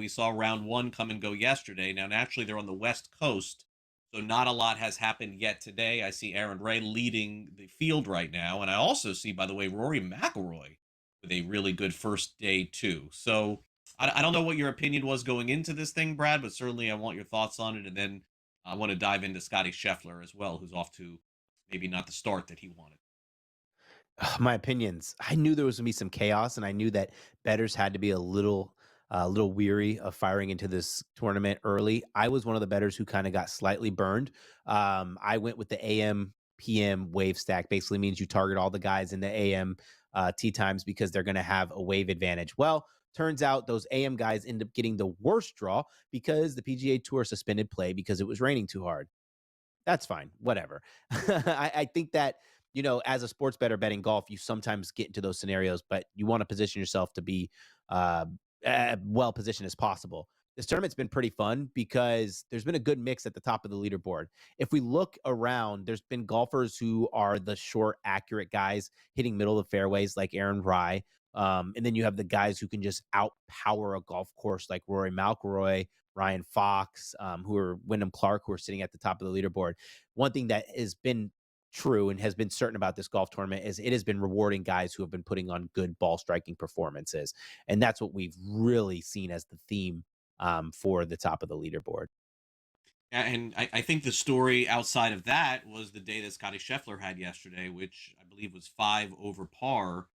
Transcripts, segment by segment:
We saw round one come and go yesterday. Now, naturally, they're on the West Coast, so not a lot has happened yet today. I see Aaron Rai leading the field right now. And I also see, by the way, Rory McIlroy with a really good first day, too. So I don't know what your opinion was going into this thing, Brad, but certainly I want your thoughts on it. And then I want to dive into Scottie Scheffler as well, who's off to maybe not the start that he wanted. My opinions. I knew there was gonna be some chaos, and I knew that bettors had to be a little weary of firing into this tournament early. I was one of the bettors who kind of got slightly burned. I went with the AM PM wave stack. Basically means you target all the guys in the AM tee times because they're going to have a wave advantage. Well, turns out those AM guys end up getting the worst draw because the PGA Tour suspended play because it was raining too hard. That's fine. Whatever. I think that, as a sports bettor betting golf, you sometimes get into those scenarios, but you want to position yourself to be uh, well positioned as possible. This tournament's been pretty fun because there's been a good mix at the top of the leaderboard. If we look around, there's been golfers who are the short, accurate guys hitting middle of the fairways, like Aaron Rai. And then you have the guys who can just outpower a golf course, like Rory McIlroy, Ryan Fox, who are Wyndham Clark, who are sitting at the top of the leaderboard. One thing that has been true and has been certain about this golf tournament is it has been rewarding guys who have been putting on good ball striking performances. And that's what we've really seen as the theme for the top of the leaderboard. And I think the story outside of that was the day that Scotty Scheffler had yesterday, which I believe was five over par.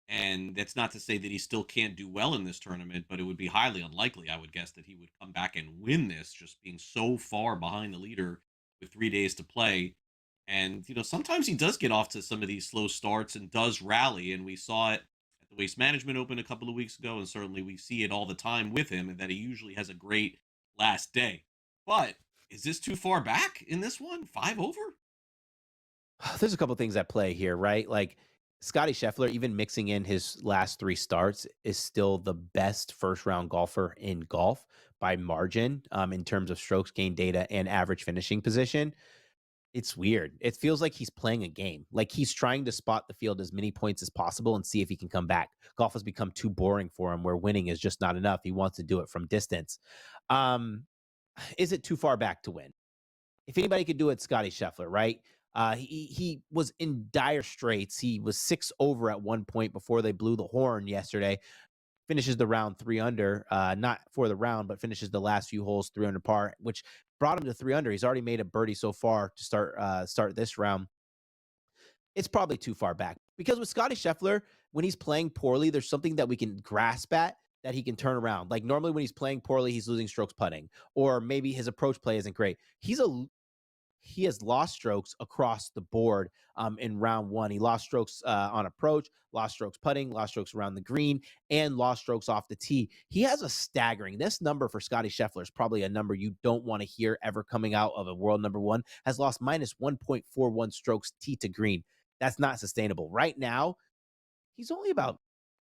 And that's not to say that he still can't do well in this tournament, but it would be highly unlikely, I would guess, that he would come back and win this, just being so far behind the leader with 3 days to play. And, sometimes he does get off to some of these slow starts and does rally. And we saw it at the Waste Management Open a couple of weeks ago. And certainly we see it all the time with him, and that he usually has a great last day. But is this too far back in this one? Five over? There's a couple things at play here, right? Like Scotty Scheffler, even mixing in his last three starts, is still the best first round golfer in golf by margin in terms of strokes gain data and average finishing position. It's weird. It feels like he's playing a game. Like he's trying to spot the field as many points as possible and see if he can come back. Golf has become too boring for him where winning is just not enough. He wants to do it from distance. Um, is it too far back to win? If anybody could do it, Scotty Scheffler, right? He was in dire straits. He was six over at one point before they blew the horn yesterday. Finishes the round three under, not for the round, but finishes the last few holes three under par, which brought him to three under. He's already made a birdie so far to start this round. It's probably too far back because with Scotty Scheffler, when he's playing poorly, there's something that we can grasp at that he can turn around. Like normally when he's playing poorly, he's losing strokes putting, or maybe his approach play isn't great. He has lost strokes across the board in round one. He lost strokes on approach, lost strokes putting, lost strokes around the green, and lost strokes off the tee. He has a staggering. This number for Scotty Scheffler is probably a number you don't want to hear ever coming out of a world number one. Has lost minus 1.41 strokes tee to green. That's not sustainable. Right now, he's only about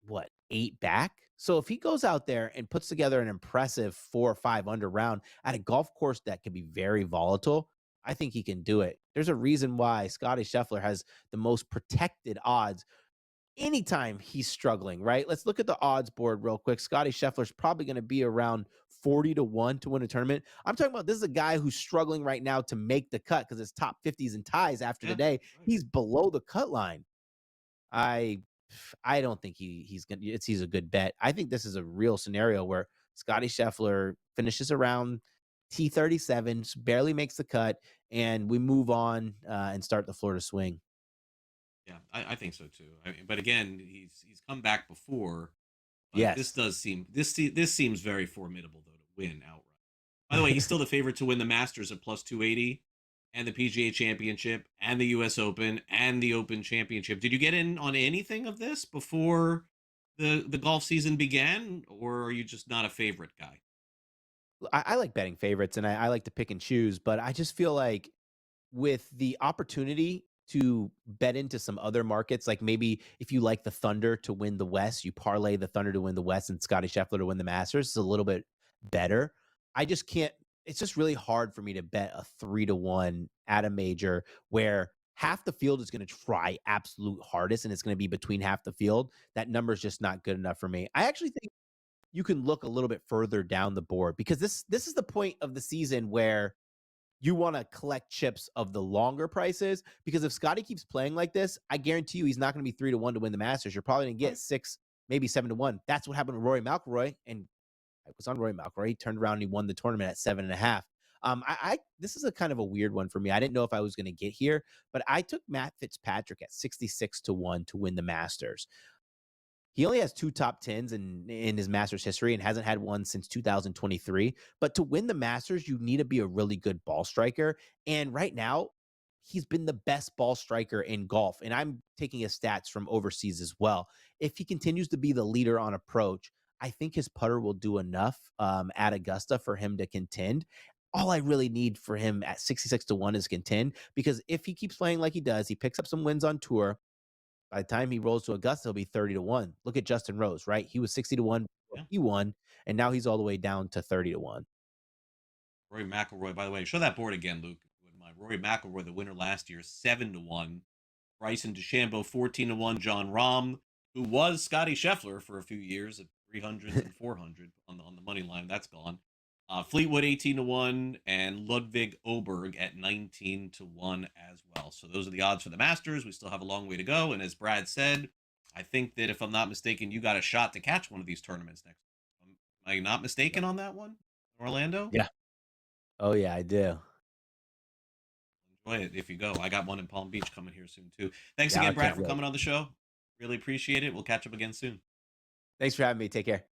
what, eight back. So if he goes out there and puts together an impressive 4 or 5 under round at a golf course that can be very volatile, I think he can do it. There's a reason why Scotty Scheffler has the most protected odds anytime he's struggling, right? Let's look at the odds board real quick. Scotty Scheffler's probably going to be around 40 to 1 to win a tournament. I'm talking about this is a guy who's struggling right now to make the cut because it's top 50s and ties after Yeah, today. that's right. He's below the cut line. I I don't think he's a good bet. I think this is a real scenario where Scotty Scheffler finishes around T37, barely makes the cut, and we move on and start the Florida swing. Yeah, I think so too. I mean, but again, he's come back before, but this Yes. does seem this seems very formidable though to win outright. By the way, he's still the favorite to win the Masters at plus 280 and the PGA Championship and the US Open and the Open Championship. Did you get in on anything of this before the golf season began, or are you just not a favorite guy? I like betting favorites and I like to pick and choose, but I just feel like with the opportunity to bet into some other markets, like maybe if you like the Thunder to win the West, you parlay the Thunder to win the West and Scotty Scheffler to win the Masters. It's a little bit better. I just can't. It's just really hard for me to bet a 3 to 1 at a major where half the field is going to try absolute hardest and it's going to be between half the field. That number is just not good enough for me. I actually think you can look a little bit further down the board, because this is the point of the season where you want to collect chips of the longer prices, because if Scotty keeps playing like this, I guarantee you he's not going to be 3-1 to win the Masters. You're probably going to get 6, maybe 7-1. That's what happened to Rory McIlroy, and I was on Rory McIlroy. He turned around and he won the tournament at 7.5. This is a kind of a weird one for me. I didn't know if I was going to get here, but I took Matt Fitzpatrick at 66-1 to win the Masters. He only has 2 top 10s in his Masters history and hasn't had one since 2023. But to win the Masters, you need to be a really good ball striker. And right now, he's been the best ball striker in golf. And I'm taking his stats from overseas as well. If he continues to be the leader on approach, I think his putter will do enough at Augusta for him to contend. All I really need for him at 66-1 is contend, because if he keeps playing like he does, he picks up some wins on tour. By the time he rolls to Augusta, he'll be 30-1. Look at Justin Rose, right? He was 60-1 before Yeah. he won, and now he's all the way down to 30-1. Rory McIlroy, by the way, show that board again, Luke. Rory McIlroy, the winner last year, 7-1. Bryson DeChambeau, 14-1. John Rahm, who was Scottie Scheffler for a few years at 300 and 400 on the money line. That's gone. Fleetwood 18-1, and Ludwig Oberg at 19-1 as well. So those are the odds for the Masters. We still have a long way to go. And as Brad said, I think that if I'm not mistaken, you got a shot to catch one of these tournaments next week. Am I not mistaken on that one? Orlando? Yeah. Oh, yeah, I do. Enjoy it if you go. I got one in Palm Beach coming here soon, too. Thanks Yeah, I again, Brad, can't for wait. coming on the show. Really appreciate it. We'll catch up again soon. Thanks for having me. Take care.